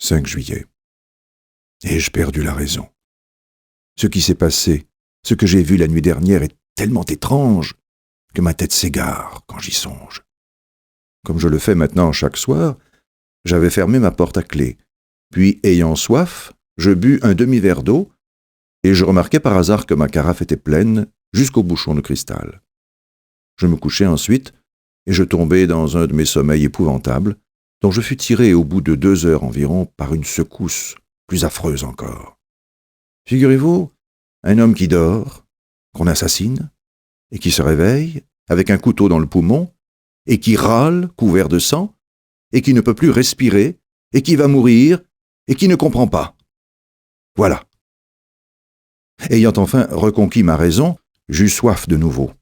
5 juillet. Ai-je perdu la raison? Ce qui s'est passé, ce que j'ai vu la nuit dernière est tellement étrange que ma tête s'égare quand j'y songe. Comme je le fais maintenant chaque soir, j'avais fermé ma porte à clé, puis, ayant soif, je bus un demi-verre d'eau, et je remarquai par hasard que ma carafe était pleine jusqu'au bouchon de cristal. Je me couchai ensuite, et je tombai dans un de mes sommeils épouvantables, dont je fus tiré au bout de 2 heures environ par une secousse plus affreuse encore. Figurez-vous, un homme qui dort, qu'on assassine, et qui se réveille, avec un couteau dans le poumon, et qui râle, couvert de sang, et qui ne peut plus respirer, et qui va mourir, et qui ne comprend pas. Voilà. Ayant enfin reconquis ma raison, j'eus soif de nouveau.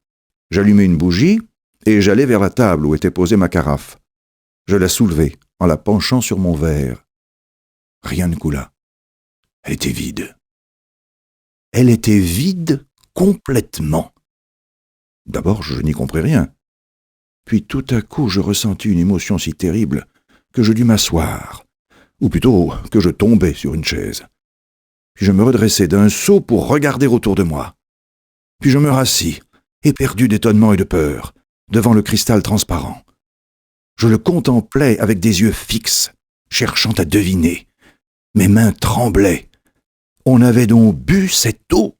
J'allumai une bougie, et j'allai vers la table où était posée ma carafe. Je la soulevai, en la penchant sur mon verre. Rien ne coula. Elle était vide. Elle était vide complètement. D'abord, je n'y compris rien. Puis tout à coup, je ressentis une émotion si terrible que je dus m'asseoir, ou plutôt que je tombai sur une chaise. Puis je me redressai d'un saut pour regarder autour de moi. Puis je me rassis, éperdu d'étonnement et de peur, devant le cristal transparent. Je le contemplais avec des yeux fixes, cherchant à deviner. Mes mains tremblaient. On avait donc bu cette eau?